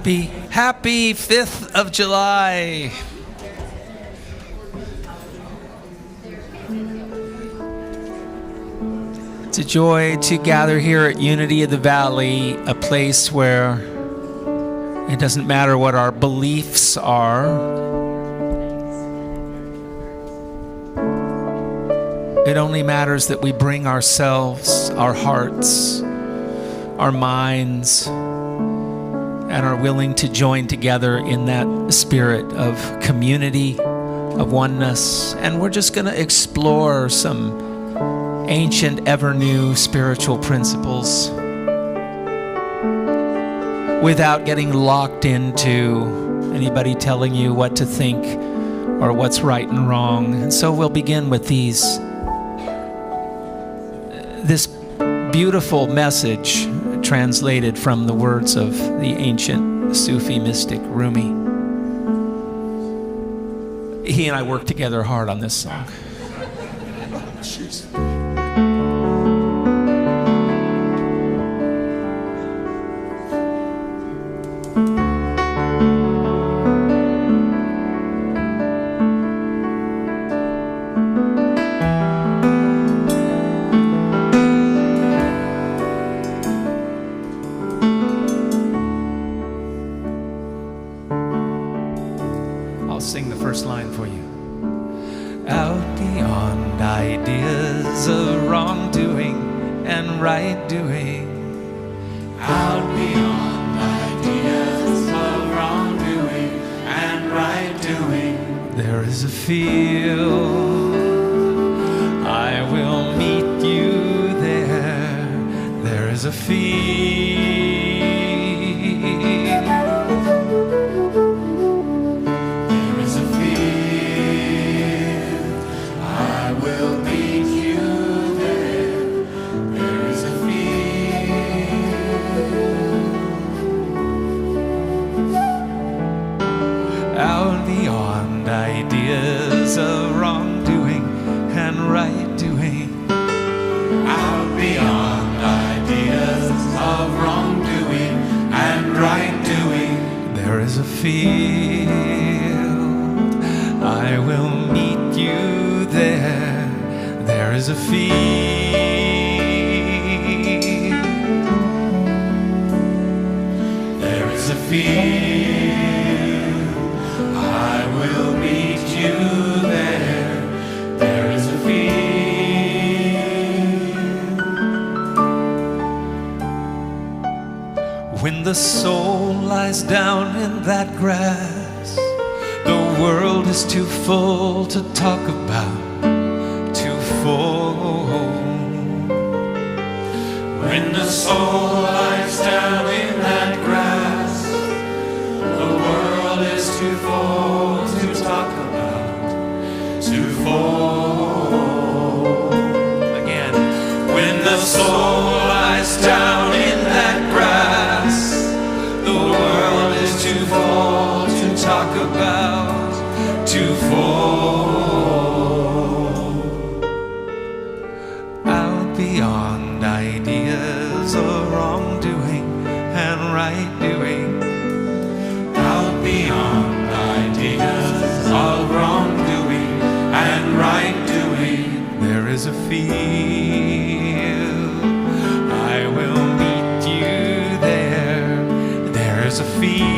Happy 5th of July. It's a joy to gather here at Unity of the Valley, a place where it doesn't matter what our beliefs are. It only matters that we bring ourselves, our hearts, our minds, and are willing to join together in that spirit of community, of oneness. And we're just going to explore some ancient, ever-new spiritual principles without getting locked into anybody telling you what to think or what's right and wrong. And so we'll begin with this beautiful message translated from the words of the ancient Sufi mystic Rumi. He and I worked together hard on this song. Sing the first line for you. Out beyond ideas of wrongdoing and right doing. Out beyond ideas of wrongdoing and right doing. There is a field. I will meet you there. There is a field. Out beyond ideas of wrongdoing and right doing. Out beyond ideas of wrongdoing and right doing. There is a field. I will meet you there. There is a field. There is a field. I will meet you there. There is a field. When the soul lies down in that grass, the world is too full to talk about, too full. When the soul lies down in that grass, the world is too full to talk about, too full. Again. When the soul lies down in that grass, the world is too full to talk about, too full. Out beyond ideas of wrongdoing and right doing. Beyond ideas of wrongdoing and right doing. There is a field. I will meet you there. There is a field.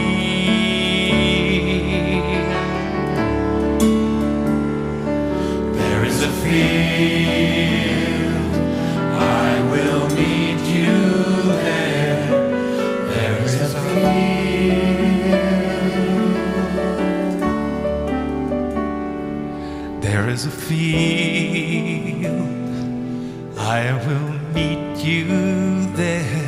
There is a field. I will meet you there. There is a field. There is a field. I will meet you there.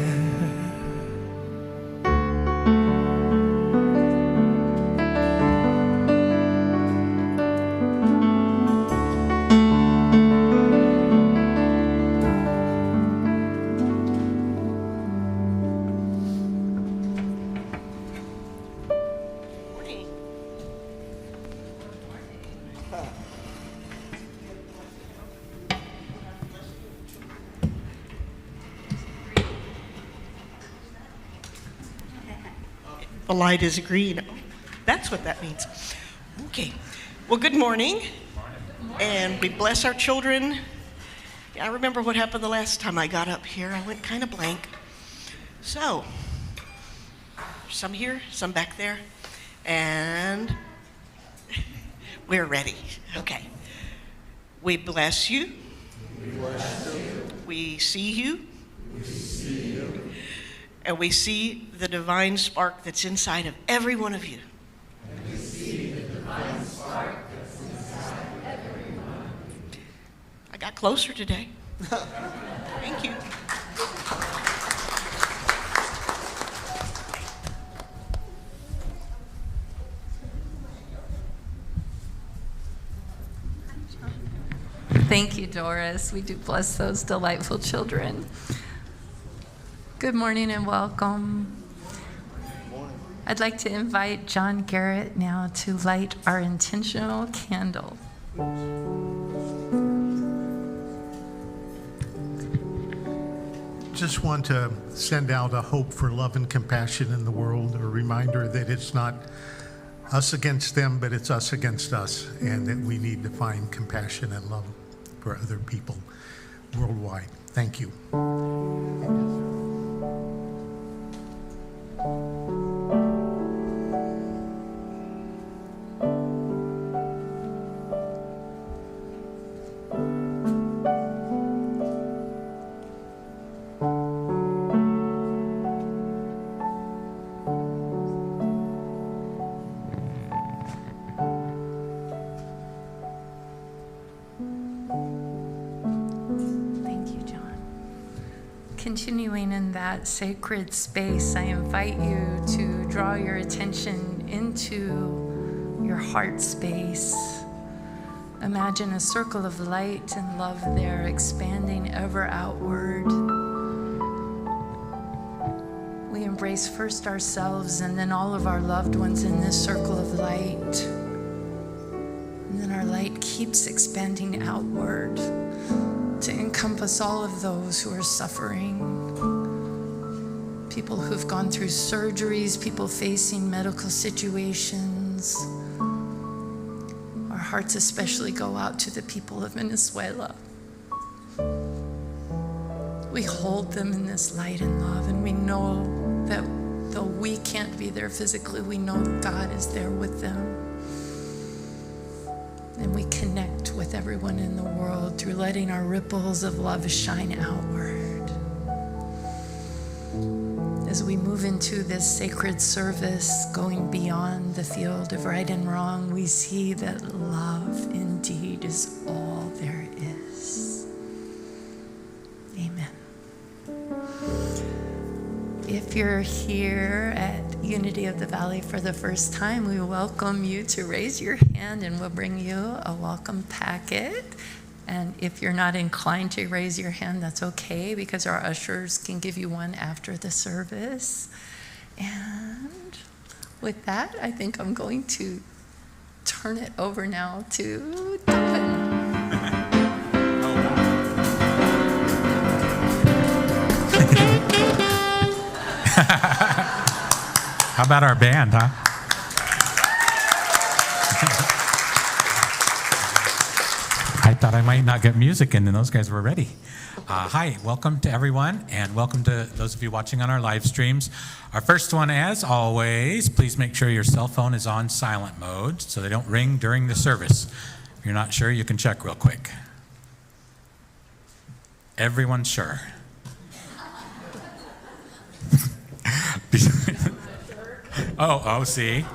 The light is green. That's what that means. Okay. Well, good morning. And we bless our children. I remember what happened the last time I got up here. I went kind of blank. So, some here, some back there. And we're ready. Okay. We bless you. We bless you. We see you. We see you. And we see the divine spark that's inside of every one of you. And we see the divine spark that's inside of every one of you. I got closer today. Thank you. Thank you, Doris. We do bless those delightful children. Good morning and welcome. I'd like to invite John Garrett now to light our intentional candle. Just want to send out a hope for love and compassion in the world, a reminder that it's not us against them, but it's us against us, and that we need to find compassion and love for other people worldwide. Thank you. Continuing in that sacred space, I invite you to draw your attention into your heart space. Imagine a circle of light and love there, expanding ever outward. We embrace first ourselves and then all of our loved ones in this circle of light. And then our light keeps expanding outward to encompass all of those who are suffering. People who've gone through surgeries, people facing medical situations. Our hearts especially go out to the people of Venezuela. We hold them in this light and love, and we know that though we can't be there physically, we know that God is there with them. And we connect with everyone in the world through letting our ripples of love shine outward. As we move into this sacred service, going beyond the field of right and wrong, we see that love indeed is all there is. Amen. If you're here at Unity of the Valley for the first time, we welcome you to raise your hand and we'll bring you a welcome packet. And if you're not inclined to raise your hand, that's okay, because our ushers can give you one after the service. And with that, I think I'm going to turn it over now to Donovan. How about our band, huh? I thought I might not get music in, and those guys were ready. Hi, welcome to everyone, and welcome to those of you watching on our live streams. Our first one, as always, please make sure your cell phone is on silent mode so they don't ring during the service. If you're not sure, you can check real quick. Everyone's sure. See?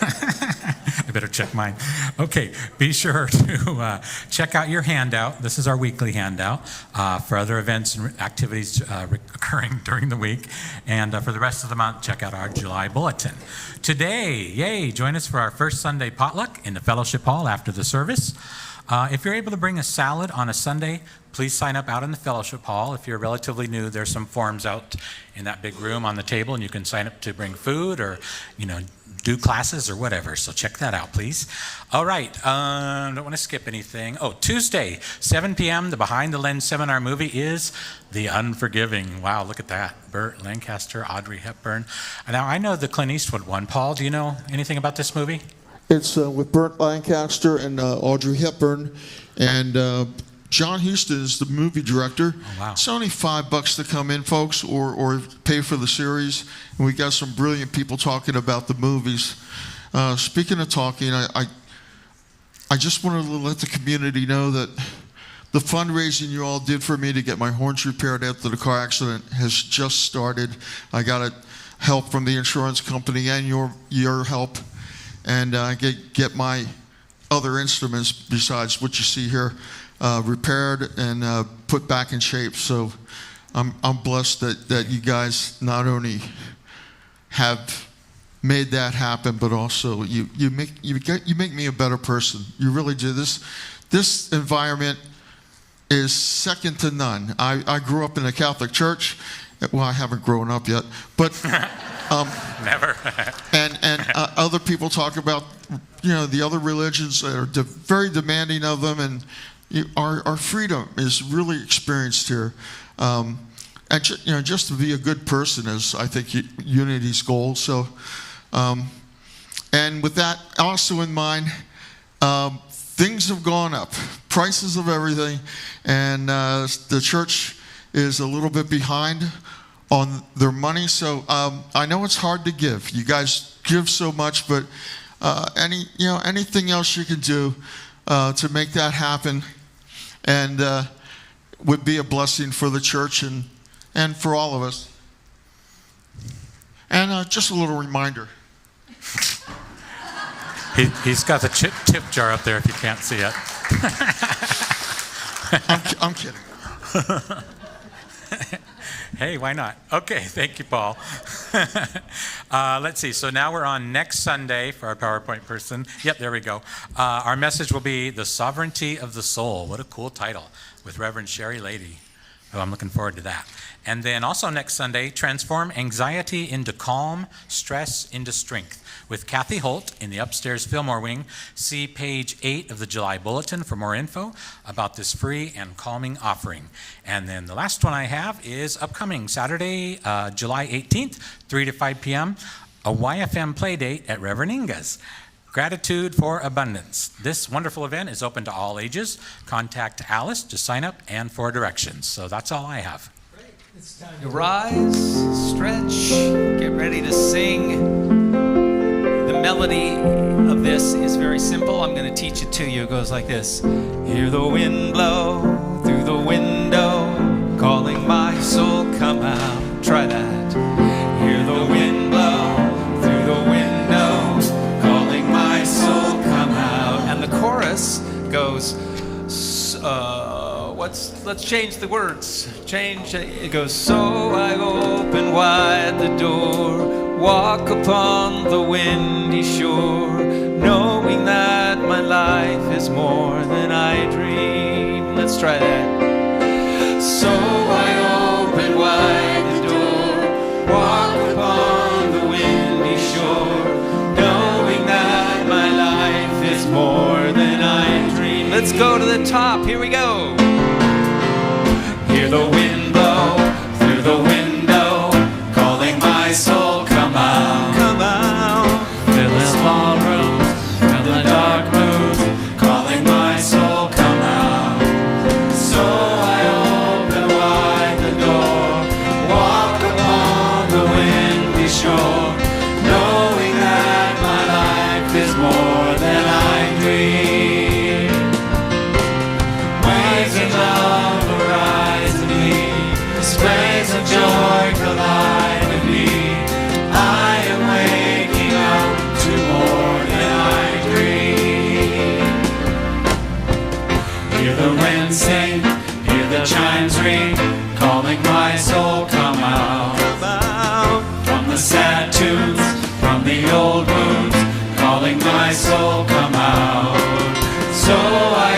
I better check mine. Okay, be sure to check out your handout. This is our weekly handout for other events and activities occurring during the week. And for the rest of the month, check out our July bulletin. Today, join us for our first Sunday potluck in the fellowship hall after the service. If you're able to bring a salad on a Sunday, please sign up out in the fellowship hall. If you're relatively new, there's some forms out in that big room on the table, and you can sign up to bring food or, do classes or whatever. So check that out, please. All right. Don't want to skip anything. Oh, Tuesday, 7 p.m., the Behind the Lens seminar movie is The Unforgiving. Wow, look at that. Burt Lancaster, Audrey Hepburn. Now, I know the Clint Eastwood one. Paul, do you know anything about this movie? It's with Burt Lancaster and Audrey Hepburn, and John Huston is the movie director. Oh, wow. It's only $5 to come in, folks, or pay for the series. And we got some brilliant people talking about the movies. Speaking of talking, I just wanted to let the community know that the fundraising you all did for me to get my horns repaired after the car accident has just started. I got help from the insurance company and your help, and I get my other instruments besides what you see here repaired and put back in shape. So I'm blessed that you guys not only have made that happen, but also you make me a better person. You really do. This environment is second to none. I grew up in a Catholic church. Well, I haven't grown up yet, but Never. and other people talk about the other religions that are very demanding of them, and our freedom is really experienced here. And just to be a good person is, I think, Unity's goal. So, and with that also in mind, things have gone up, prices of everything, and the church is a little bit behind on their money. So I know it's hard to give. You guys give so much, but anything else you can do to make that happen, and would be a blessing for the church and for all of us. And just a little reminder. He's got the tip jar up there if you can't see it. I'm kidding. Hey, why not? Okay, thank you, Paul. Let's see. So now we're on next Sunday for our PowerPoint person. Yep, there we go. Our message will be The Sovereignty of the Soul. What a cool title, with Reverend Sherry Lady. Oh, I'm looking forward to that. And then also next Sunday, Transform Anxiety into Calm, Stress into Strength, with Kathy Holt in the upstairs Fillmore wing. See page 8 of the July Bulletin for more info about this free and calming offering. And then the last one I have is upcoming Saturday, July 18th, 3 to 5 p.m., a YFM play date at Reverend Inga's. Gratitude for Abundance. This wonderful event is open to all ages. Contact Alice to sign up and for directions. So that's all I have. It's time to rise, stretch, get ready to sing. The melody of this is very simple. I'm going to teach it to you. It goes like this. Hear the wind blow through the window, calling my soul, come out. Try that. Hear the wind blow through the window, calling my soul, come out. And the chorus goes, let's change the words. It goes, so I open wide the door, walk upon the windy shore, knowing that my life is more than I dream. Let's try that. So I open wide the door, walk upon the windy shore, knowing that my life is more than I dream. Let's go to the top. Here we go. Hear the wind blow through the window, calling my soul, come out. Come out. Fill the small rooms, fill the dark rooms, calling my soul, come out. So I open wide the door, walk upon the windy shore, knowing that my life is more than I dream. Waves of love arise in me, sprays of joy collide with me. I am waking up to more than I dream. Hear the wind sing, hear the chimes ring, calling my soul, come out. Come out. From the sad tunes, from the old wounds, calling my soul, come out. So I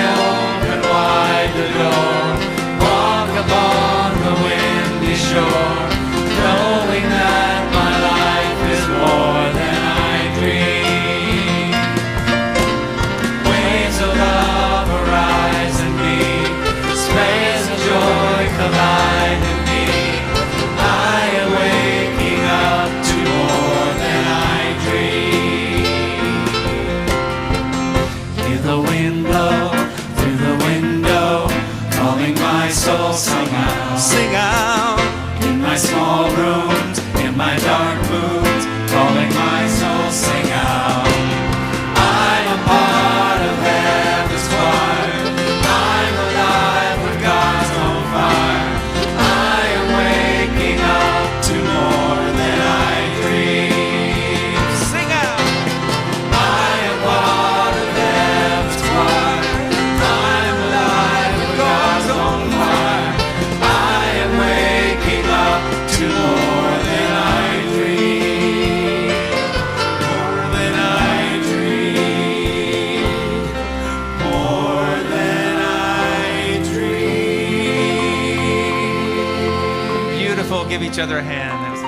give each other a hand. That was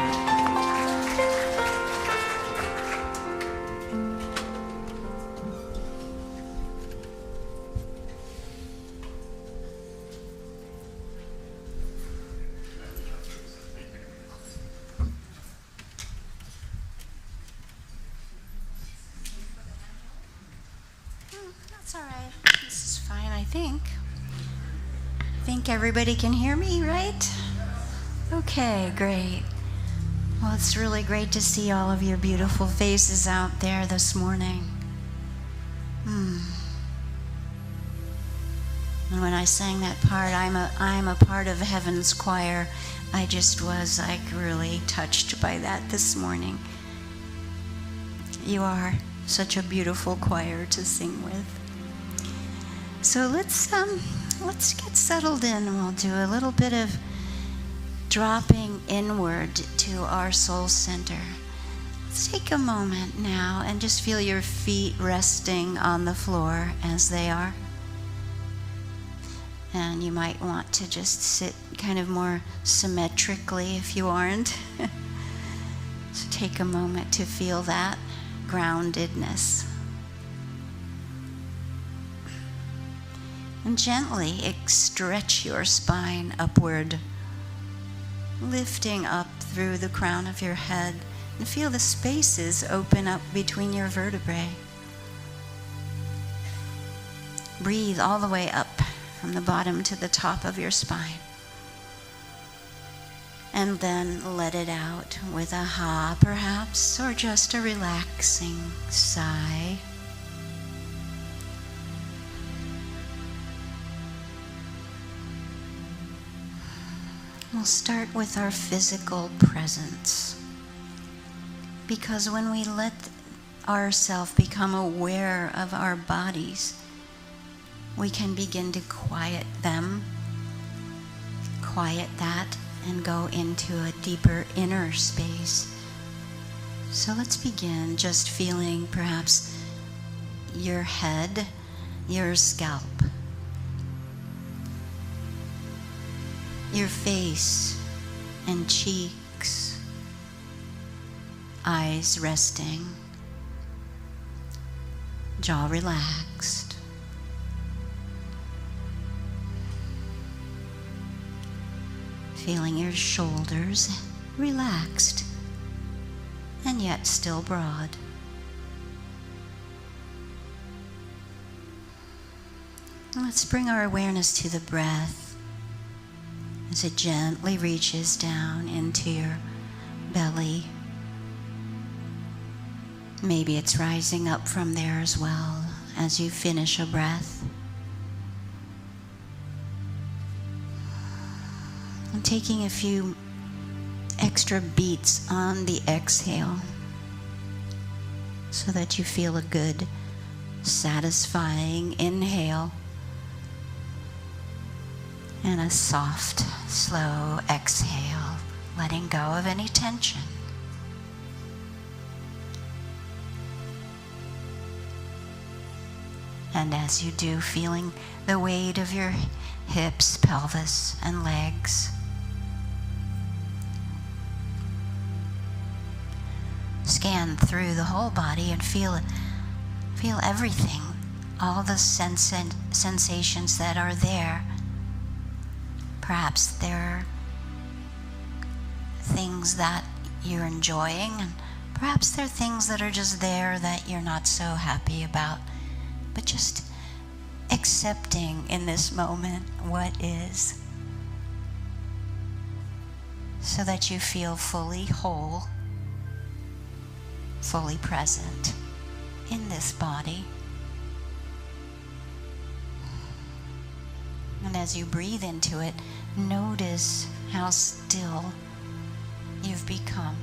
That's all right. This is fine, I think. Everybody can hear me, right? Okay, great. Well, it's really great to see all of your beautiful faces out there this morning. And when I sang that part, I'm a part of heaven's choir. I just was like really touched by that this morning. You are such a beautiful choir to sing with. So let's get settled in, and we'll do a little bit of dropping inward to our soul center. Let's take a moment now and just feel your feet resting on the floor as they are. And you might want to just sit kind of more symmetrically if you aren't. So take a moment to feel that groundedness. And gently stretch your spine upward, lifting up through the crown of your head, and feel the spaces open up between your vertebrae. Breathe all the way up from the bottom to the top of your spine. And then let it out with a ha, perhaps, or just a relaxing sigh. We'll start with our physical presence, because when we let ourselves become aware of our bodies, we can begin to quiet them, quiet that, and go into a deeper inner space. So let's begin just feeling perhaps your head, your scalp, your face and cheeks, eyes resting, jaw relaxed. Feeling your shoulders relaxed and yet still broad. Let's bring our awareness to the breath as it gently reaches down into your belly. Maybe it's rising up from there as well as you finish a breath. And taking a few extra beats on the exhale so that you feel a good, satisfying inhale and a soft, slow exhale, letting go of any tension. And as you do, feeling the weight of your hips, pelvis, and legs. Scan through the whole body and feel everything, all the sensations that are there. Perhaps there are things that you're enjoying, and perhaps there are things that are just there that you're not so happy about. But just accepting in this moment what is, so that you feel fully whole, fully present in this body. And as you breathe into it, notice how still you've become.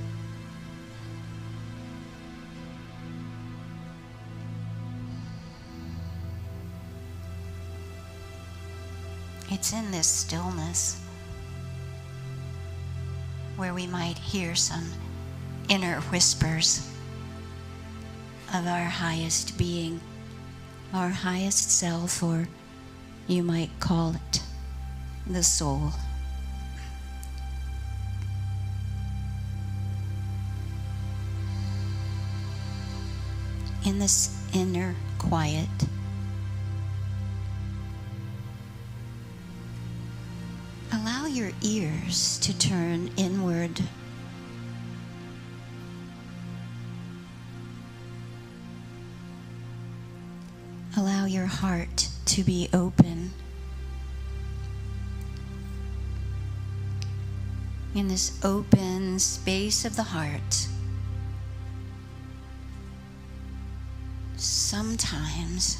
It's in this stillness where we might hear some inner whispers of our highest being, our highest self, or you might call it the soul. in this inner quiet. Allow your ears to turn inward. Allow your heart to be open. In this open space of the heart, sometimes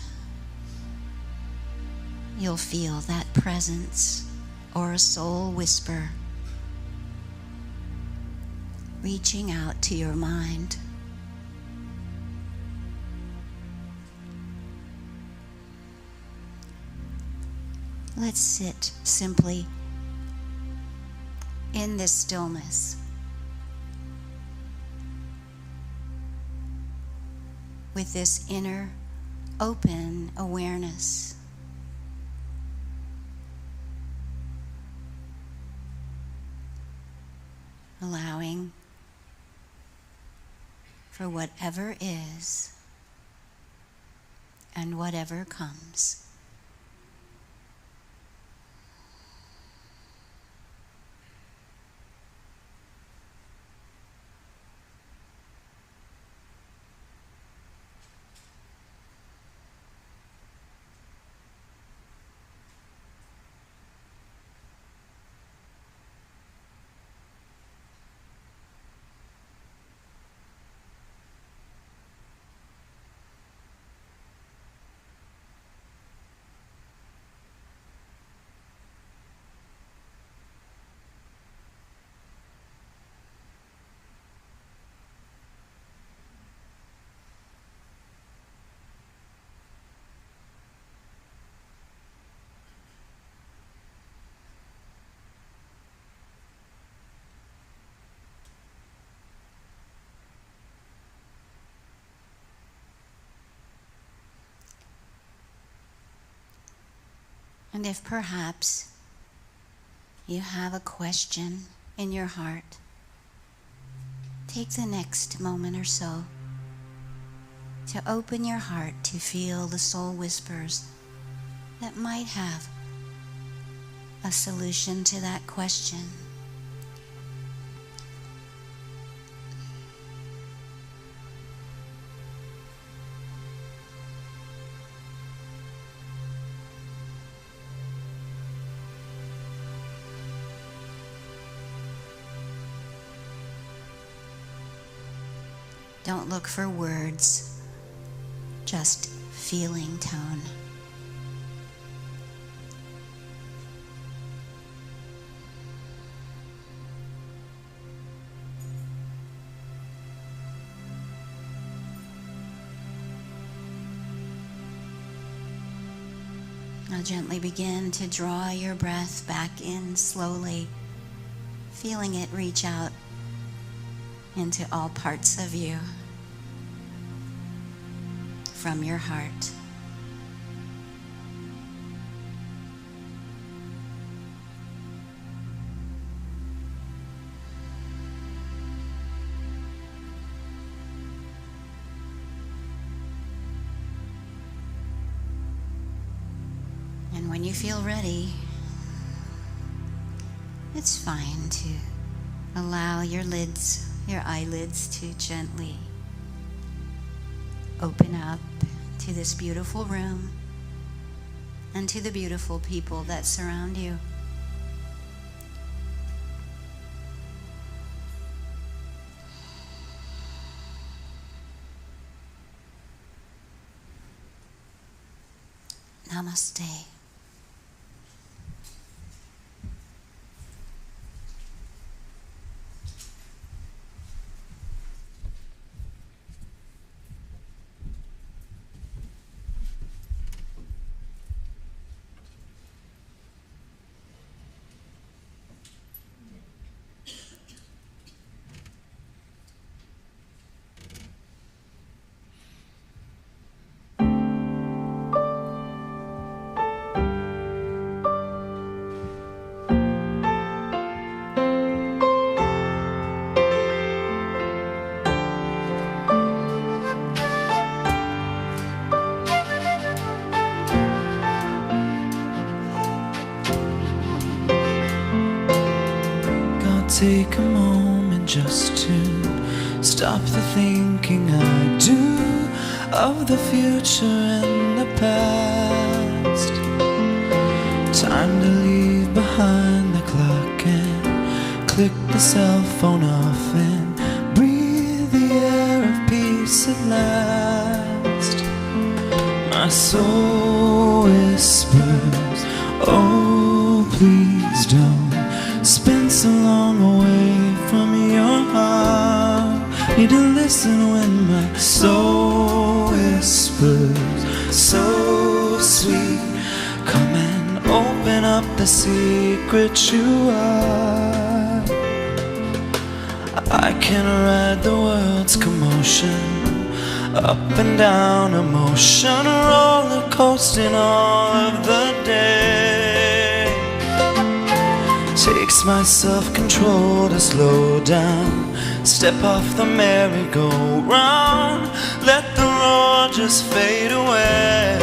you'll feel that presence or a soul whisper reaching out to your mind. Let's sit simply in this stillness with this inner open awareness. Allowing for whatever is and whatever comes. And if perhaps you have a question in your heart, take the next moment or so to open your heart to feel the soul whispers that might have a solution to that question. Don't look for words, just feeling tone. Now gently begin to draw your breath back in slowly, feeling it reach out into all parts of you from your heart. And when you feel ready, it's fine to allow your eyelids to gently open up to this beautiful room and to the beautiful people that surround you. Namaste. take a moment just to stop the thinking I do of the future and the past. Time to leave behind the clock and click the cell phone off and breathe the air of peace at last. My soul whispers, oh please don't spend so long away from your heart. Need to listen when my soul whispers, so sweet. Come and open up the secret you are. I can ride the world's commotion, up and down emotion, roller coasting all of the day. Takes my self-control to slow down, step off the merry-go-round, let the roar just fade away.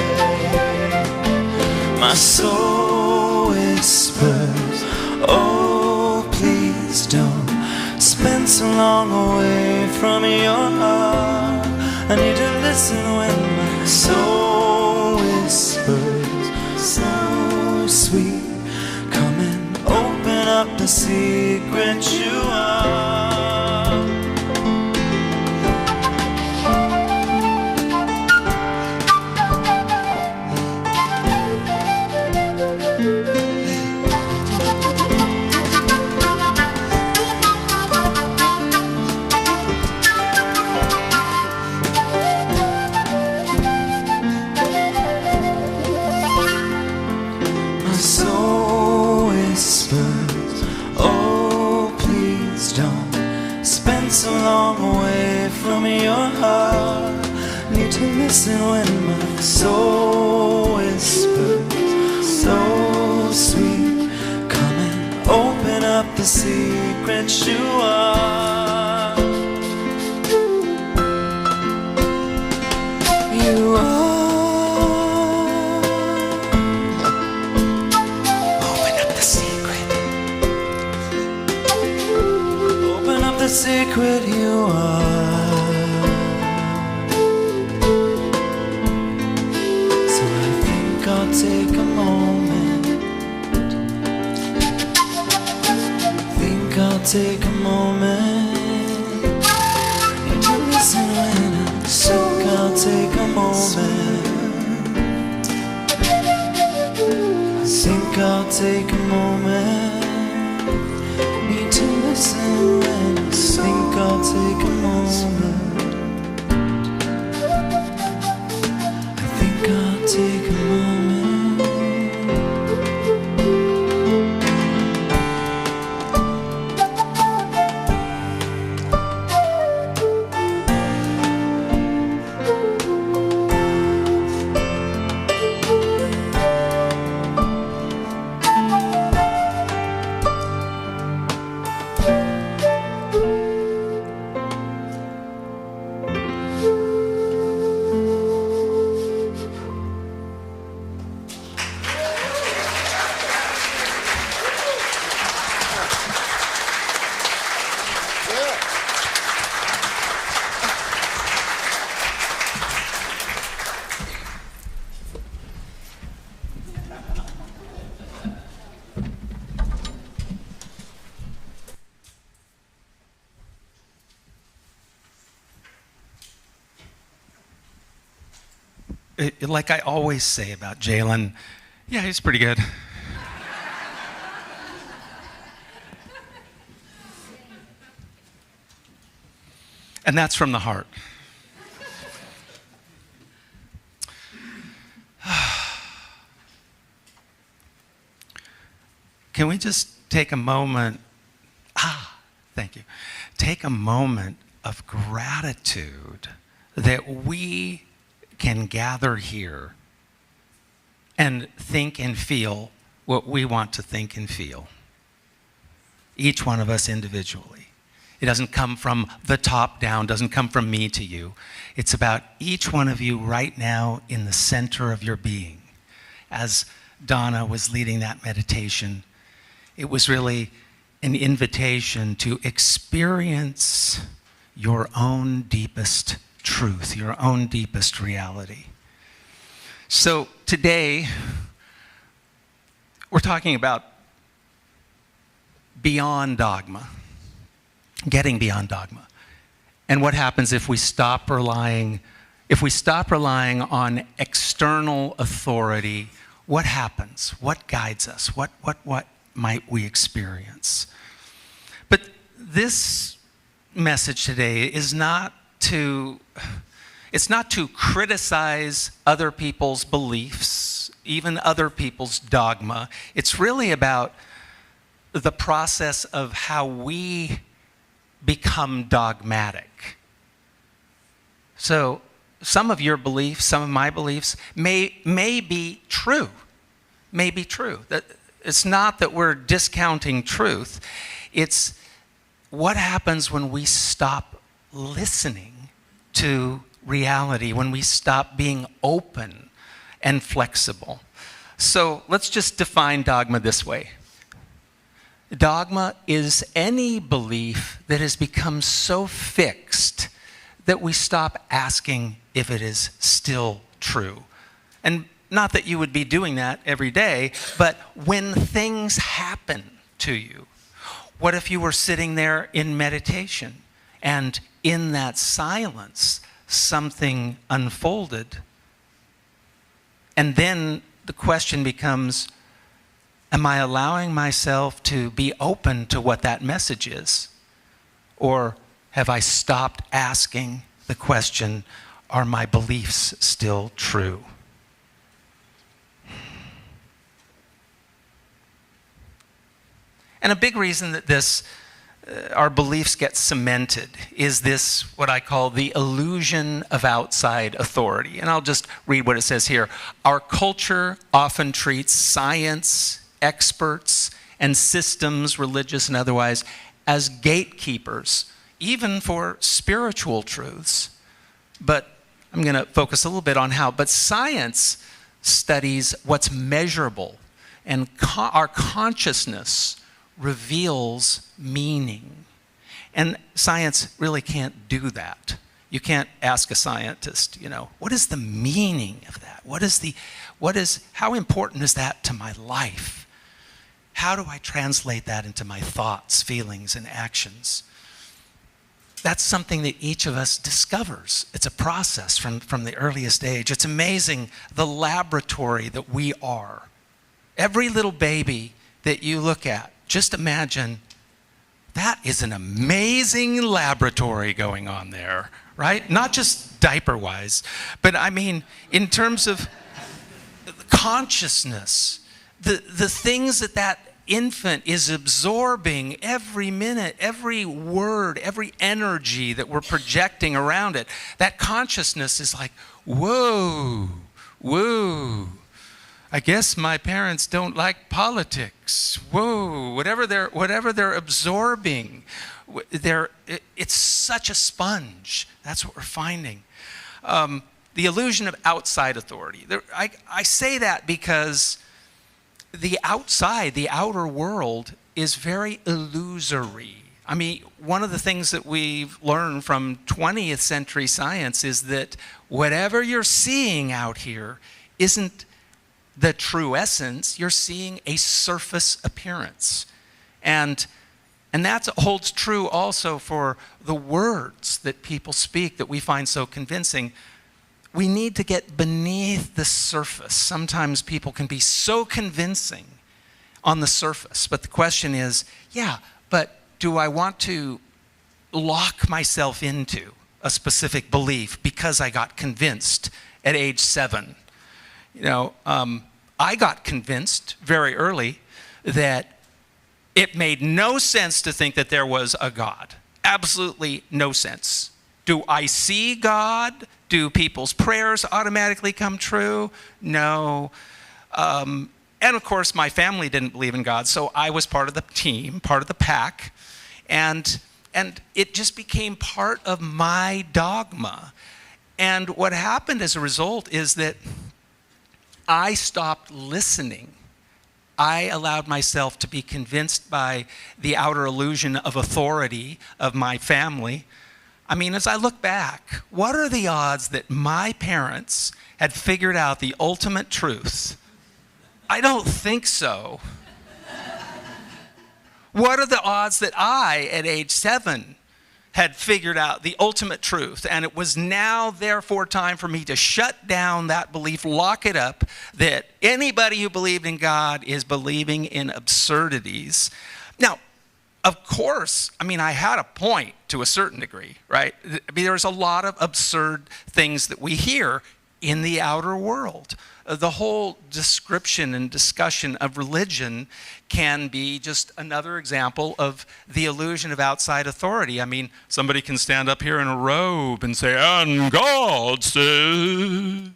My soul whispers, oh please don't spend so long away from your heart. I need to listen when my soul whispers, so sweet. Come and open up the secret you are. So long away from your heart. Need to listen when my soul whispers, so sweet. Come and open up the secret you are. You are. Open up the secret. Open up the secret you are. So I think I'll take a moment. Think I'll take a moment. Need to listen when I think I'll take a moment. I think I'll take a moment. Need to listen when I think I'll take a moment. I think I'll take a moment. Like I always say about Jalen, yeah, he's pretty good. And that's from the heart. Can we just take a moment? Thank you. Take a moment of gratitude that we can gather here and think and feel what we want to think and feel. Each one of us individually. It doesn't come from the top down, doesn't come from me to you. It's about each one of you right now in the center of your being. As Donna was leading that meditation, it was really an invitation to experience your own deepest truth, your own deepest reality. So today, we're talking about beyond dogma, getting beyond dogma. And what happens if we stop relying on external authority? What happens? What guides us? What might we experience? But this message today is not to criticize other people's beliefs, even other people's dogma. It's really about the process of how we become dogmatic. So some of your beliefs, some of my beliefs may be true. May be true. That it's not that we're discounting truth. It's what happens when we stop listening to reality, when we stop being open and flexible. So let's just define dogma this way. Dogma is any belief that has become so fixed that we stop asking if it is still true. And not that you would be doing that every day, but when things happen to you, what if you were sitting there in meditation and in that silence, something unfolded? And then the question becomes, am I allowing myself to be open to what that message is? Or have I stopped asking the question, are my beliefs still true? And a big reason that our beliefs get cemented is this, what I call the illusion of outside authority. And I'll just read what it says here. Our culture often treats science, experts, and systems, religious and otherwise, as gatekeepers, even for spiritual truths. But I'm going to focus a little bit on how. But science studies what's measurable, and our consciousness reveals meaning. And science really can't do that. You can't ask a scientist, what is the meaning of that? How important is that to my life? How do I translate that into my thoughts, feelings, and actions? That's something that each of us discovers. It's a process from the earliest age. It's amazing the laboratory that we are. Every little baby that you look at, just imagine that is an amazing laboratory going on there, right? Not just diaper-wise, but I mean, in terms of consciousness, the things that infant is absorbing every minute, every word, every energy that we're projecting around it. That consciousness is like, whoa. I guess my parents don't like politics. Whoa, whatever they're absorbing, it's such a sponge. That's what we're finding. The illusion of outside authority. I say that because the outside, the outer world, is very illusory. I mean, one of the things that we've learned from 20th century science is that whatever you're seeing out here isn't the true essence. You're seeing a surface appearance. And that holds true also for the words that people speak that we find so convincing. We need to get beneath the surface. Sometimes people can be so convincing on the surface. But the question is, but do I want to lock myself into a specific belief because I got convinced at age 7? I got convinced very early that it made no sense to think that there was a God. Absolutely no sense. Do I see God? Do people's prayers automatically come true? No. And of course, my family didn't believe in God, so I was part of the team, part of the pack. And it just became part of my dogma. And what happened as a result is that I stopped listening. I allowed myself to be convinced by the outer illusion of authority of my family. I mean, as I look back, what are the odds that my parents had figured out the ultimate truth? I don't think so. What are the odds that I, at age 7, had figured out the ultimate truth, and it was now therefore time for me to shut down that belief, lock it up, that anybody who believed in God is believing in absurdities. Now, of course, I mean, I had a point to a certain degree, right? I mean, there's a lot of absurd things that we hear in the outer world. The whole description and discussion of religion can be just another example of the illusion of outside authority. I mean, somebody can stand up here in a robe and say, and God said.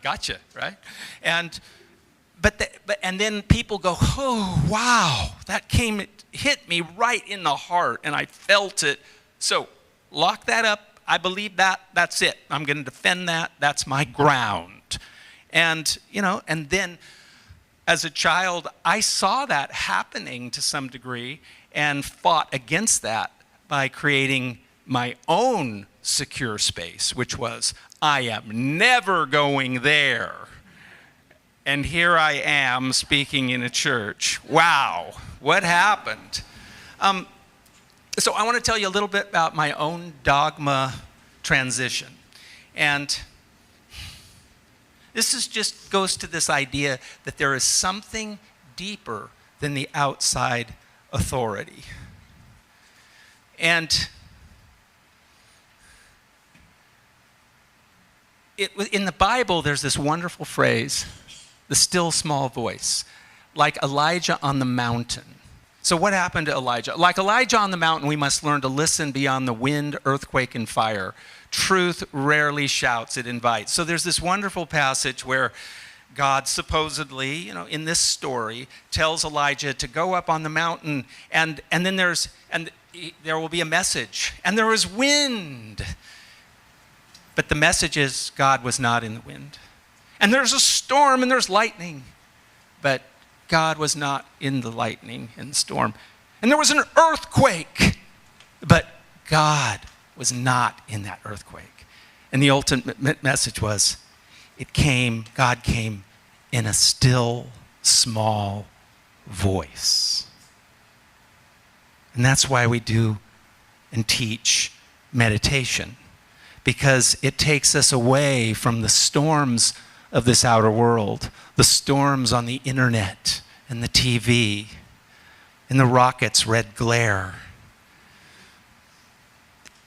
Gotcha, right? And then people go, oh, wow, that hit me right in the heart, and I felt it. So lock that up. I believe that. That's it. I'm going to defend that. That's my ground. And, and then as a child, I saw that happening to some degree and fought against that by creating my own secure space, which was, I am never going there. And here I am speaking in a church. Wow, what happened? So I want to tell you a little bit about my own dogma transition. And this just goes to this idea that there is something deeper than the outside authority. And in the Bible, there's this wonderful phrase, the still small voice, like Elijah on the mountain. So what happened to Elijah? Like Elijah on the mountain, we must learn to listen beyond the wind, earthquake, and fire. Truth rarely shouts, it invites. So there's this wonderful passage where God supposedly, in this story, tells Elijah to go up on the mountain, and then there will be a message, and there was wind. But the message is God was not in the wind. And there's a storm, and there's lightning, but God was not in the lightning and the storm. And there was an earthquake, but God was not in that earthquake. And the ultimate message was, God came in a still, small voice. And that's why we do and teach meditation, because it takes us away from the storms of this outer world, the storms on the internet and the TV, and the rocket's red glare,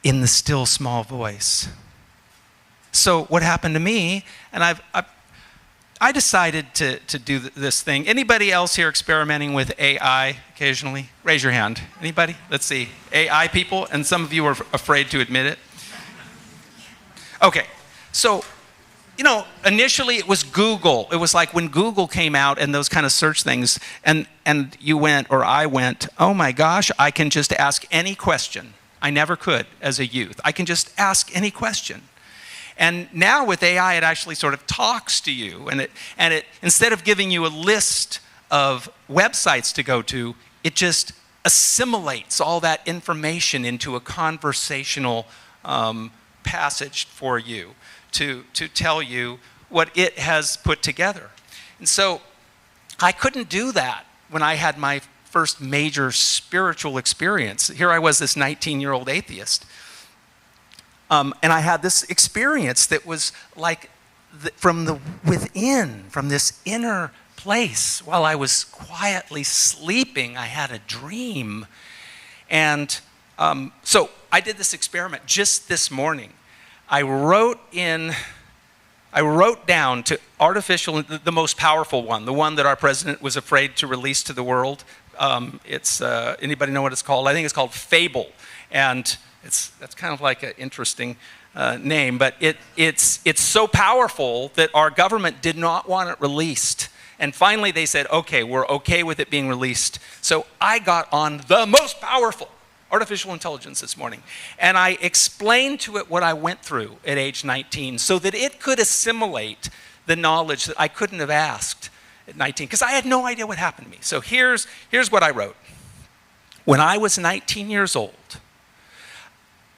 in the still small voice. So what happened to me, and I decided to do this thing. Anybody else here experimenting with AI occasionally? Raise your hand. Anybody? Let's see. AI people, and some of you are afraid to admit it. Okay, so initially it was Google. It was like when Google came out and those kind of search things, and you went, or I went, oh my gosh, I can just ask any question. I never could as a youth. I can just ask any question. And now with AI, it actually sort of talks to you, and it instead of giving you a list of websites to go to, it just assimilates all that information into a conversational passage for you to tell you what it has put together. And so I couldn't do that when I had my first major spiritual experience. Here I was, this 19-year-old atheist. And I had this experience that was like from within, from this inner place. While I was quietly sleeping, I had a dream. And so I did this experiment just this morning. I wrote down to artificial, the most powerful one, the one that our president was afraid to release to the world. Anybody know what it's called? I think it's called Fable. And that's kind of like an interesting name, but it's so powerful that our government did not want it released. And finally they said, okay, we're okay with it being released. So I got on the most powerful artificial intelligence this morning, and I explained to it what I went through at age 19 so that it could assimilate the knowledge that I couldn't have asked at 19, because I had no idea what happened to me. So here's what I wrote. When I was 19 years old,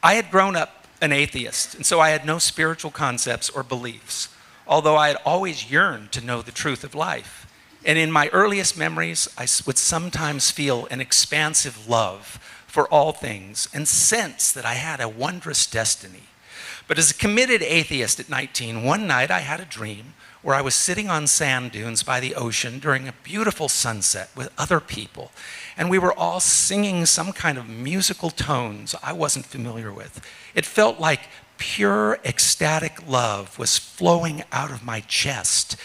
I had grown up an atheist, and so I had no spiritual concepts or beliefs, although I had always yearned to know the truth of life. And in my earliest memories, I would sometimes feel an expansive love for all things and sense that I had a wondrous destiny. But as a committed atheist at 19, one night I had a dream where I was sitting on sand dunes by the ocean during a beautiful sunset with other people, and we were all singing some kind of musical tones I wasn't familiar with. It felt like pure ecstatic love was flowing out of my chest.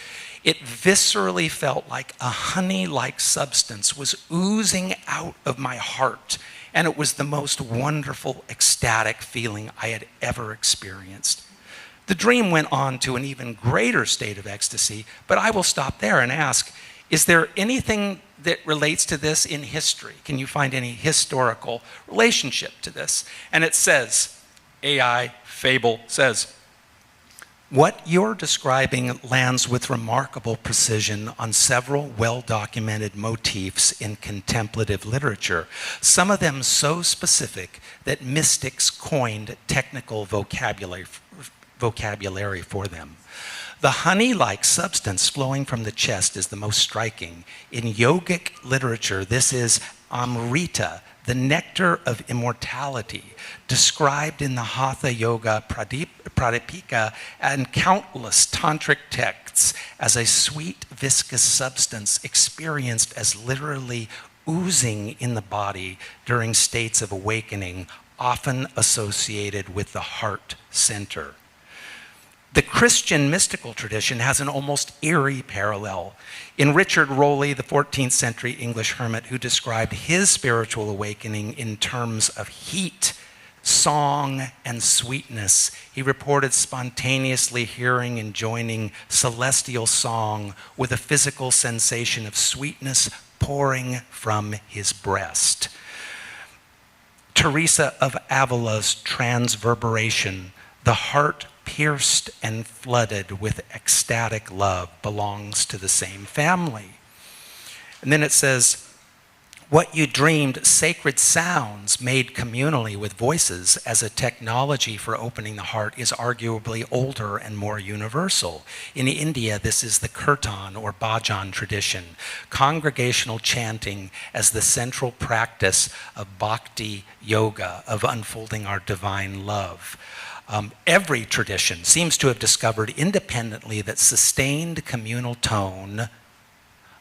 It viscerally felt like a honey-like substance was oozing out of my heart, and it was the most wonderful, ecstatic feeling I had ever experienced. The dream went on to an even greater state of ecstasy, but I will stop there and ask, is there anything that relates to this in history? Can you find any historical relationship to this? And it says, AI Fable says, what you're describing lands with remarkable precision on several well-documented motifs in contemplative literature, some of them so specific that mystics coined technical vocabulary for them. The honey-like substance flowing from the chest is the most striking. In yogic literature, this is Amrita, the nectar of immortality, described in the Hatha Yoga Pradipika and countless tantric texts as a sweet, viscous substance experienced as literally oozing in the body during states of awakening, often associated with the heart center. The Christian mystical tradition has an almost eerie parallel. In Richard Rowley, the 14th century English hermit who described his spiritual awakening in terms of heat, song, and sweetness, he reported spontaneously hearing and joining celestial song with a physical sensation of sweetness pouring from his breast. Teresa of Avila's transverberation, the heart pierced and flooded with ecstatic love, belongs to the same family. And then it says, what you dreamed, sacred sounds made communally with voices as a technology for opening the heart, is arguably older and more universal. In India, this is the kirtan or bhajan tradition, congregational chanting as the central practice of bhakti yoga, of unfolding our divine love. Every tradition seems to have discovered independently that sustained communal tone,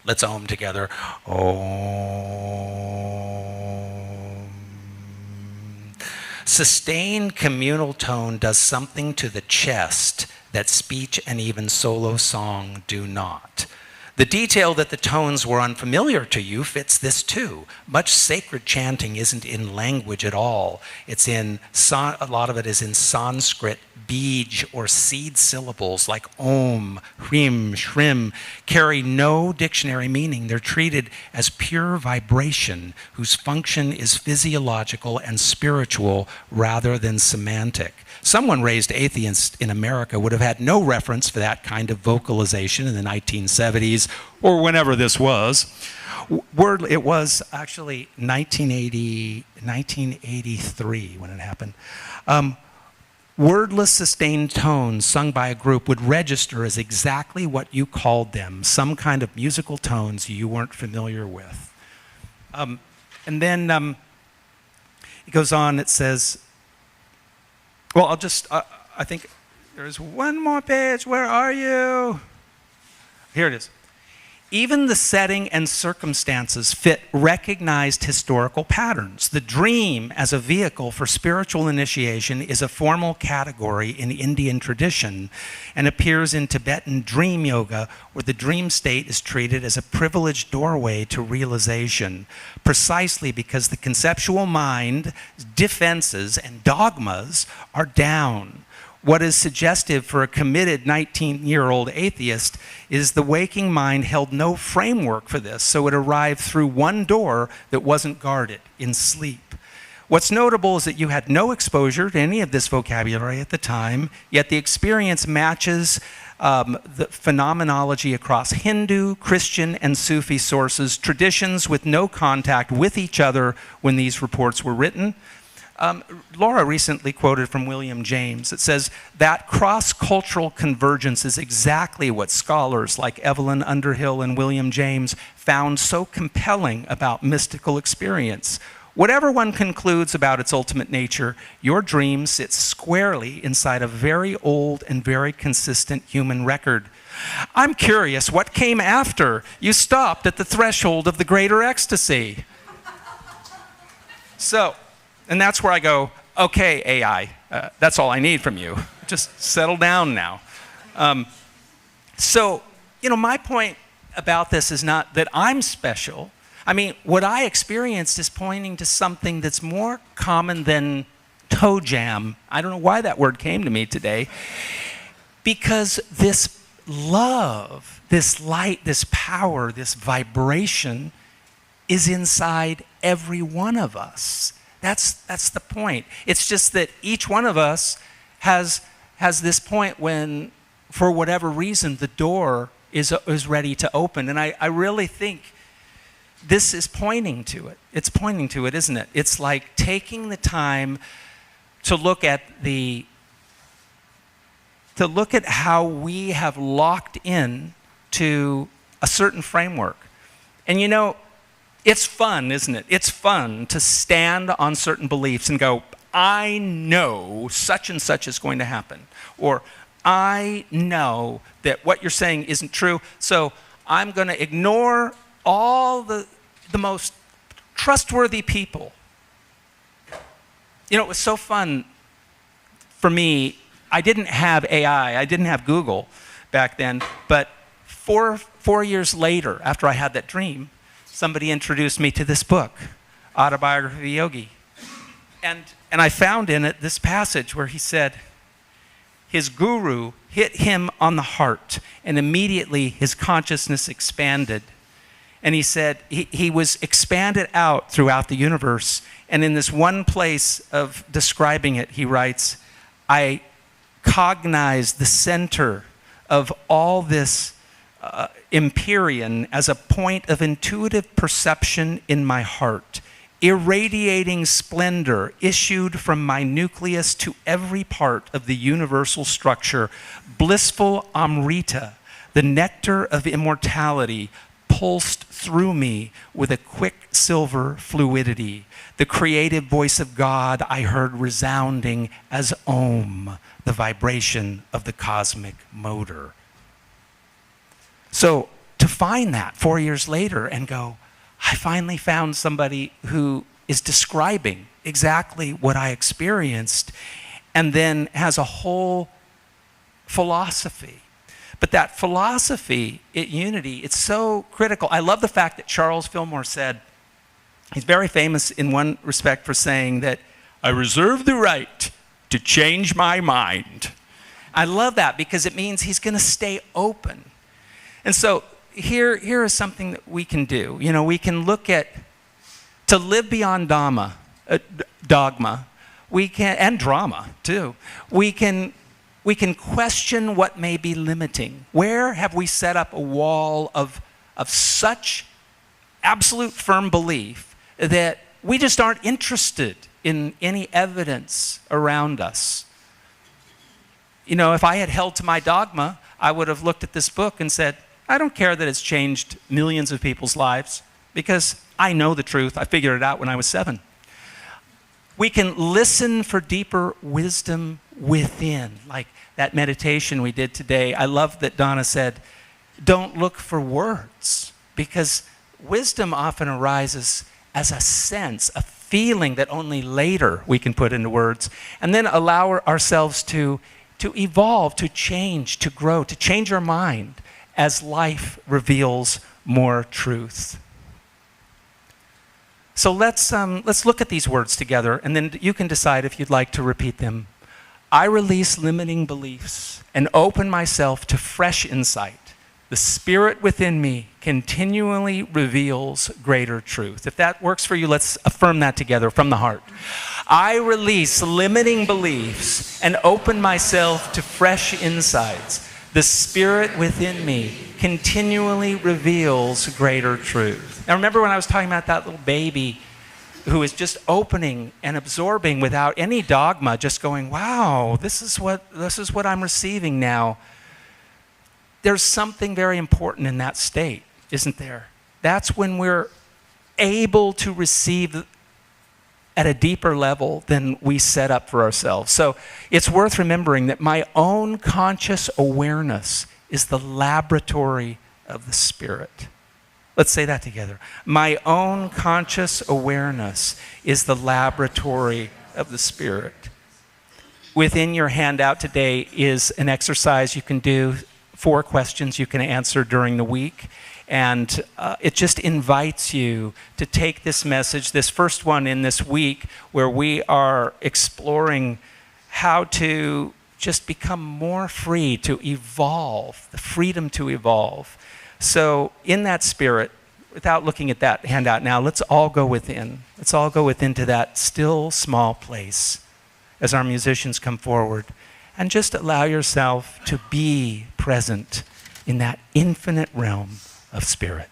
let's om together, om. Sustained communal tone does something to the chest that speech and even solo song do not. The detail that the tones were unfamiliar to you fits this too. Much sacred chanting isn't in language at all. It's in, a lot of it is in Sanskrit bij or seed syllables like om, hrim, shrim, carry no dictionary meaning. They're treated as pure vibration whose function is physiological and spiritual rather than semantic. Someone raised atheist in America would have had no reference for that kind of vocalization in the 1970s or whenever this was. It was actually 1983 when it happened. Wordless sustained tones sung by a group would register as exactly what you called them, some kind of musical tones you weren't familiar with. And then it goes on, it says, well, I think there's one more page. Where are you? Here it is. Even the setting and circumstances fit recognized historical patterns. The dream as a vehicle for spiritual initiation is a formal category in Indian tradition and appears in Tibetan dream yoga, where the dream state is treated as a privileged doorway to realization, precisely because the conceptual mind, defenses, and dogmas are down. What is suggestive for a committed 19-year-old atheist is the waking mind held no framework for this, so it arrived through one door that wasn't guarded, in sleep. What's notable is that you had no exposure to any of this vocabulary at the time, yet the experience matches the phenomenology across Hindu, Christian, and Sufi sources, traditions with no contact with each other when these reports were written. Laura recently quoted from William James. It says that cross-cultural convergence is exactly what scholars like Evelyn Underhill and William James found so compelling about mystical experience. Whatever one concludes about its ultimate nature, your dream sits squarely inside a very old and very consistent human record. I'm curious, what came after you stopped at the threshold of the greater ecstasy? So, and that's where I go, okay, AI, that's all I need from you. Just settle down now. So, my point about this is not that I'm special. I mean, what I experienced is pointing to something that's more common than toe jam. I don't know why that word came to me today. Because this love, this light, this power, this vibration is inside every one of us. That's the point. It's just that each one of us has this point when, for whatever reason, the door is ready to open. And I really think this is pointing to it. It's pointing to it, isn't it? It's like taking the time to look at how we have locked in to a certain framework. And it's fun, isn't it? It's fun to stand on certain beliefs and go, I know such and such is going to happen. Or I know that what you're saying isn't true, so I'm going to ignore all the most trustworthy people. It was so fun for me. I didn't have AI, I didn't have Google back then, but four years later, after I had that dream, somebody introduced me to this book, Autobiography of a Yogi. And I found in it this passage where he said, his guru hit him on the heart, and immediately his consciousness expanded. And he said he was expanded out throughout the universe. And in this one place of describing it, he writes, I cognized the center of all this empyrean as a point of intuitive perception in my heart. Irradiating splendor issued from my nucleus to every part of the universal structure. Blissful Amrita, the nectar of immortality, pulsed through me with a quick silver fluidity. The creative voice of God I heard resounding as Om, the vibration of the cosmic motor. So to find that 4 years later and go, I finally found somebody who is describing exactly what I experienced, and then has a whole philosophy. But that philosophy at Unity, it's so critical. I love the fact that Charles Fillmore said, he's very famous in one respect for saying that, I reserve the right to change my mind. I love that because it means he's going to stay open. And so here is something that we can do. We can look at, to live beyond dogma, we can, and drama too, we can question what may be limiting. Where have we set up a wall of such absolute firm belief that we just aren't interested in any evidence around us? If I had held to my dogma, I would have looked at this book and said, I don't care that it's changed millions of people's lives because I know the truth. I figured it out when I was 7. We can listen for deeper wisdom within, like that meditation we did today. I love that Donna said, don't look for words, because wisdom often arises as a sense, a feeling that only later we can put into words, and then allow ourselves to evolve, to change, to grow, to change our mind as life reveals more truth. So let's look at these words together, and then you can decide if you'd like to repeat them. I release limiting beliefs and open myself to fresh insight, the The Spirit within me continually reveals greater truth. If that works for you, let's affirm that together from the heart. I release limiting beliefs and open myself to fresh insights. The Spirit within me continually reveals greater truth. Now remember when I was talking about that little baby who is just opening and absorbing without any dogma, just going, wow, this is what I'm receiving now. There's something very important in that state, isn't there? That's when we're able to receive at a deeper level than we set up for ourselves. So it's worth remembering that my own conscious awareness is the laboratory of the Spirit. Let's say that together. My own conscious awareness is the laboratory of the Spirit. Within your handout today is an exercise you can do, 4 questions you can answer during the week. And it just invites you to take this message, this first one in this week, where we are exploring how to just become more free, to evolve, the freedom to evolve. So in that spirit, without looking at that handout now, let's all go within. Let's all go within to that still small place as our musicians come forward. And just allow yourself to be present in that infinite realm of spirit.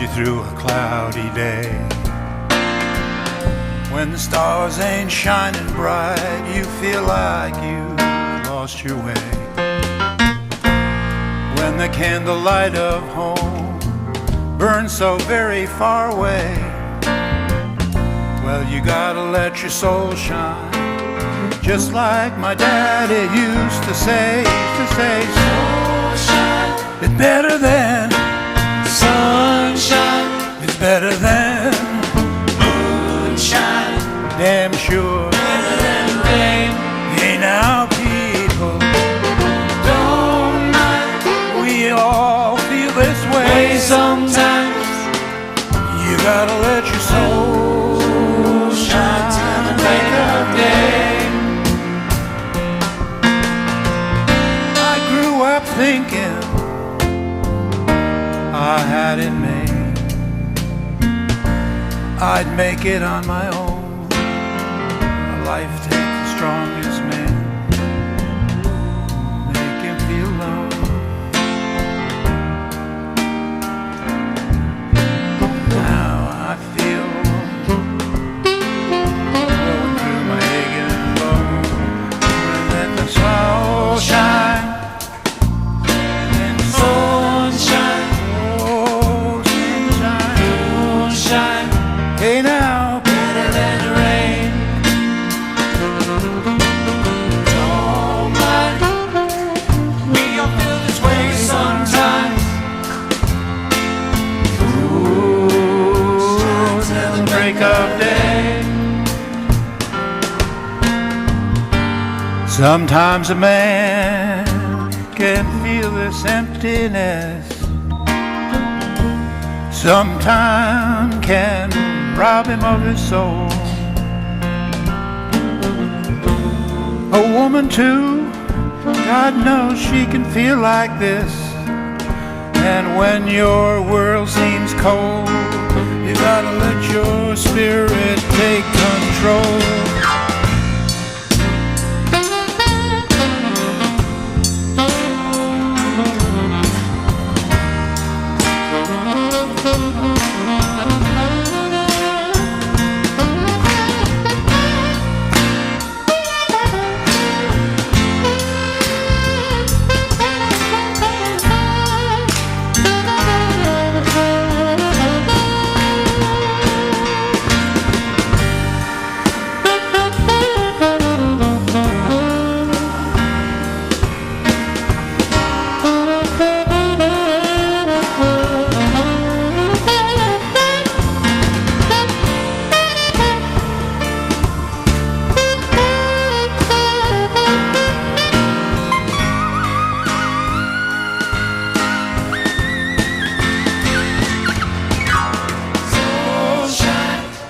You through a cloudy day, when the stars ain't shining bright, you feel like you lost your way. When the candlelight of home burns so very far away, well, you gotta let your soul shine, just like my daddy used to say, soul shine, it's better than sunshine, it's better than moonshine, damn sure better than rain. Hey now people, don't mind, we all feel this way sometimes. You gotta let your soul shine till the break of day. I grew up thinking I had it made, I'd make it on my own. Life takes the strongest man, make him feel love. Now I feel flowing through my aching bones, and let the soul shine and sunshine. Hey now, better than the rain. Don't mind, we all feel this way sometimes. Ooh, till the break of day. Sometimes a man can feel this emptiness, sometime can rob him of his soul. A woman too, God knows she can feel like this. And when your world seems cold, gotta let your spirit take control.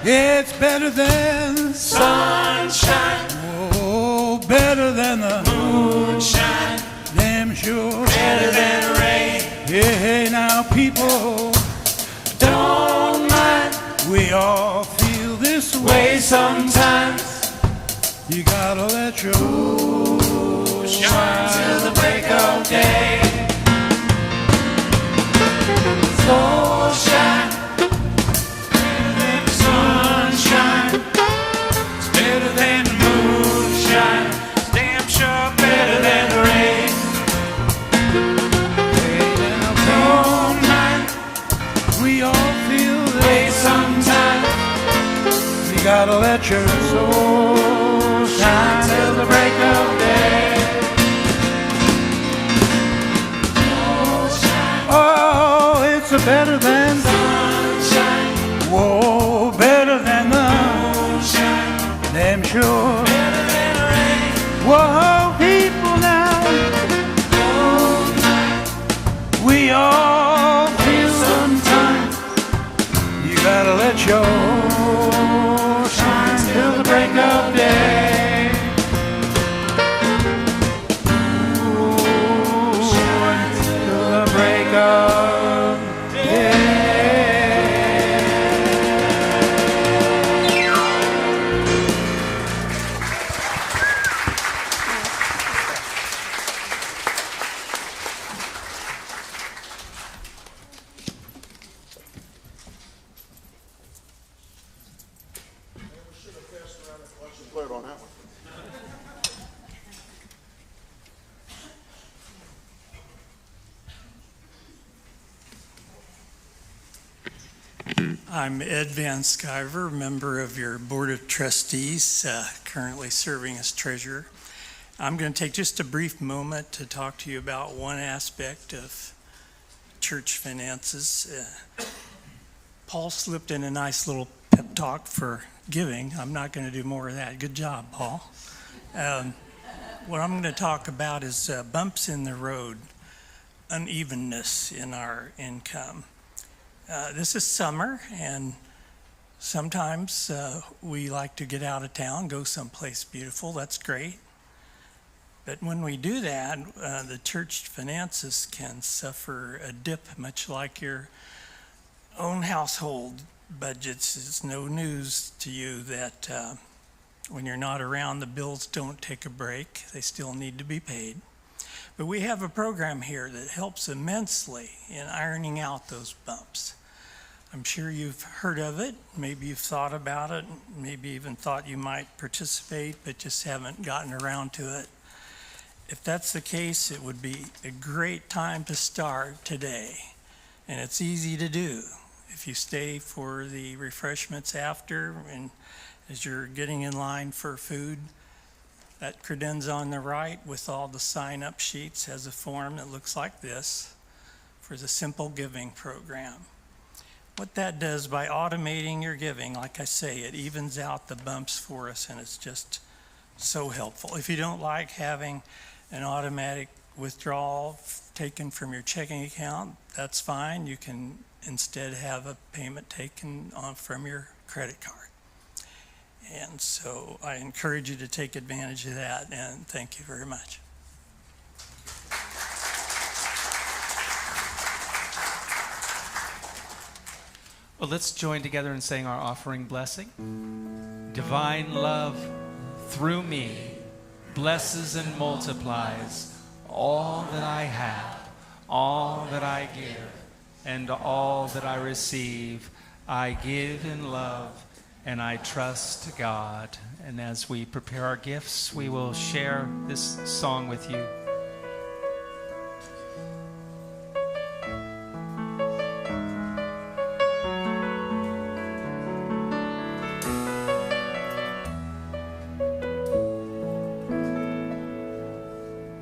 It's better than sunshine. Oh, better than the moonshine. Damn sure. Better than rain. Hey, now people don't mind. We all feel this way sometimes. You gotta let your shine till the break of day. So shine. It's better than the moonshine. It's damn sure better than the rain. Hey, now don't mind. We all feel the way sometimes. You gotta let your soul shine till the break of day. Oh, it's a better than sunshine. Whoa, better than the moonshine. Damn sure. Better than the rain. Whoa, people now. We all feel sometimes. You gotta let your shine till the break of day. Ooh, shine till the break of day. I'm Ed Van Sciver, member of your Board of Trustees, currently serving as treasurer. I'm going to take just a brief moment to talk to you about one aspect of church finances. Paul slipped in a nice little pep talk for giving. I'm not going to do more of that. Good job, Paul. What I'm going to talk about is bumps in the road, unevenness in our income. This is summer, and sometimes we like to get out of town, go someplace beautiful. That's great. But when we do that, the church finances can suffer a dip, much like your own household budgets. It's no news to you that when you're not around, the bills don't take a break. They still need to be paid. But we have a program here that helps immensely in ironing out those bumps. I'm sure you've heard of it, maybe you've thought about it, maybe even thought you might participate, but just haven't gotten around to it. If that's the case, it would be a great time to start today. And it's easy to do. If you stay for the refreshments after, and as you're getting in line for food, that credenza on the right with all the sign-up sheets has a form that looks like this for the Simple Giving program. What that does by automating your giving, like I say, it evens out the bumps for us, and it's just so helpful. If you don't like having an automatic withdrawal taken from your checking account, that's fine. You can instead have a payment taken from your credit card. And so I encourage you to take advantage of that, and thank you very much. Well, let's join together in saying our offering blessing. Divine love through me blesses and multiplies all that I have, all that I give, and all that I receive. I give in love, and I trust God. And as we prepare our gifts, we will share this song with you.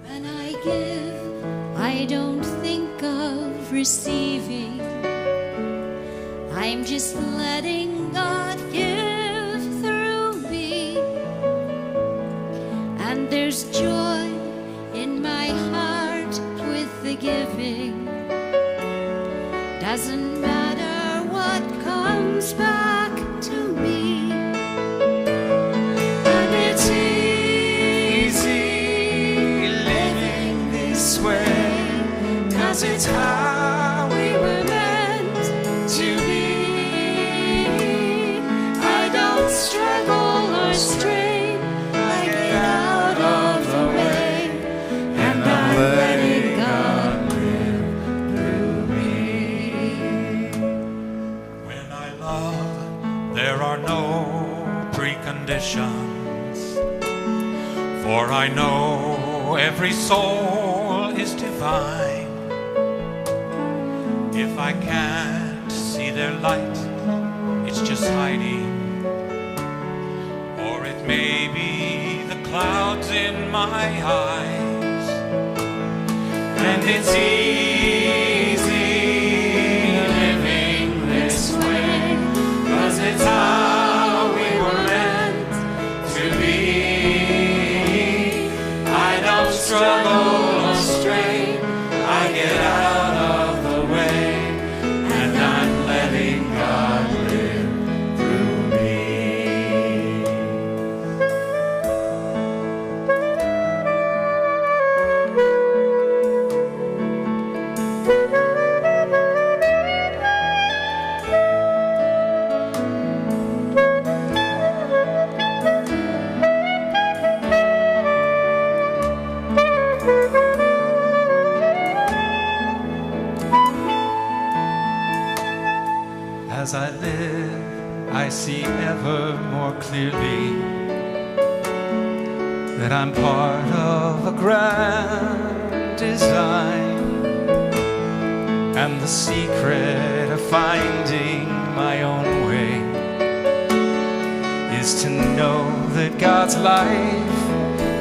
When I give, I don't think of receiving. I'm just letting God give through me. And there's joy in my heart with the giving. Doesn't matter what comes back to me. And it's easy living this way, 'cause it's how we were meant to be. I don't struggle or strain, I get out of the way, and I'm letting God live through me. When I love, there are no preconditions, for I know every soul is divine. If I can't see their light, it's just hiding, or it may be the clouds in my eyes. And it's easy living this way, 'cause it's how we were meant to be. I don't struggle or strain, I get out of the way, and I'm letting God live through me. As I live, I see ever more clearly that I'm part of a grand design, and the secret of finding my own way is to know that God's life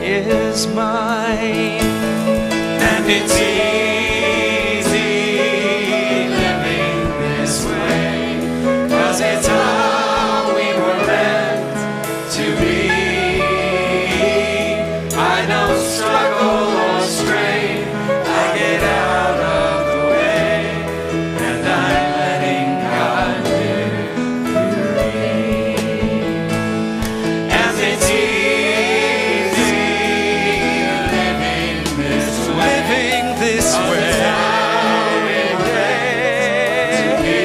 is mine. And it's easy living this way, 'cause it's how we were meant to be. I don't struggle or strain, I get out of the way, and I'm letting God live through me. And it's easy living this way, 'cause it's how we were meant to be.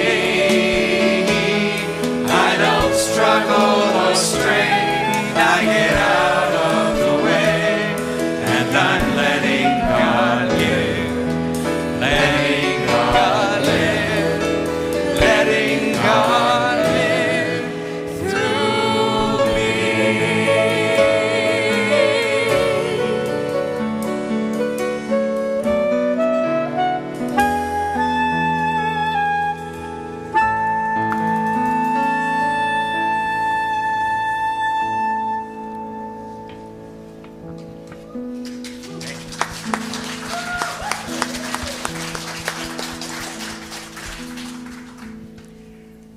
I don't struggle or strain, I get out of the way, and I'm letting God live, letting God live, letting God live through me.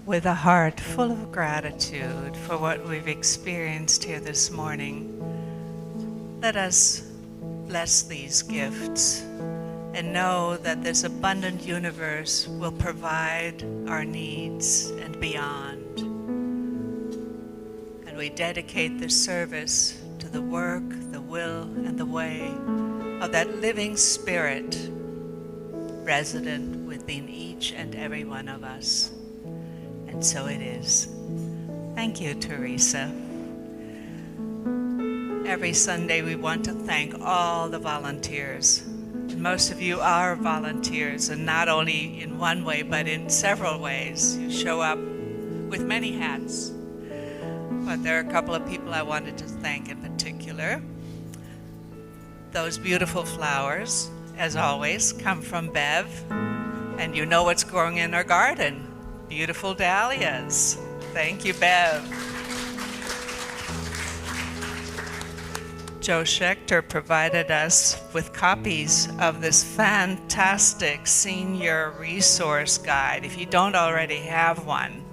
With a heart full of gratitude for what we've experienced here this morning, let us bless these gifts and know that this abundant universe will provide our needs and beyond. And we dedicate this service to the work, the will, and the way of that living Spirit resident within each and every one of us. And so it is. Thank you, Teresa. Every Sunday we want to thank all the volunteers. Most of you are volunteers, and not only in one way, but in several ways. You show up with many hats. But there are a couple of people I wanted to thank in particular. Those beautiful flowers, as always, come from Bev, and you know what's growing in our garden. Beautiful dahlias. Thank you, Bev. Joe Schechter provided us with copies of this fantastic senior resource guide. If you don't already have one,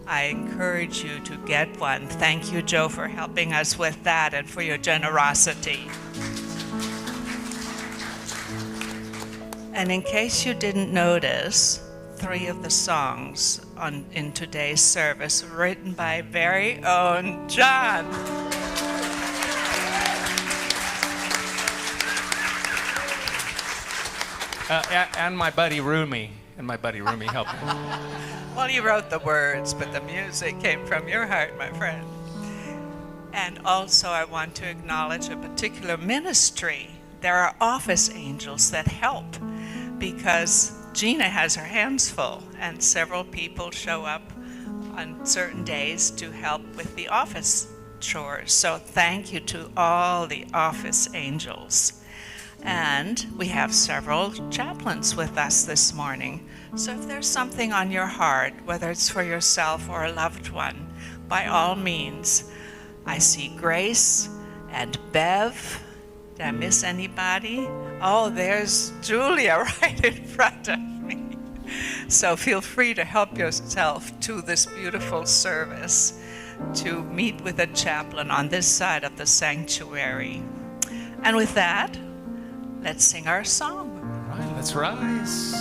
I encourage you to get one. Thank you, Joe, for helping us with that and for your generosity. And in case you didn't notice, 3 of the songs in today's service were written by very own John. And my buddy Rumi. Helped me. Well, you wrote the words, but the music came from your heart, my friend. And also I want to acknowledge a particular ministry. There are office angels that help because Gina has her hands full and several people show up on certain days to help with the office chores. So thank you to all the office angels. And we have several chaplains with us this morning. So if there's something on your heart, whether it's for yourself or a loved one, by all means. I see Grace and Bev. Did I miss anybody? Oh, there's Julia right in front of me. So feel free to help yourself to this beautiful service, to meet with a chaplain on this side of the sanctuary. And with that, let's sing our song. All right, let's rise.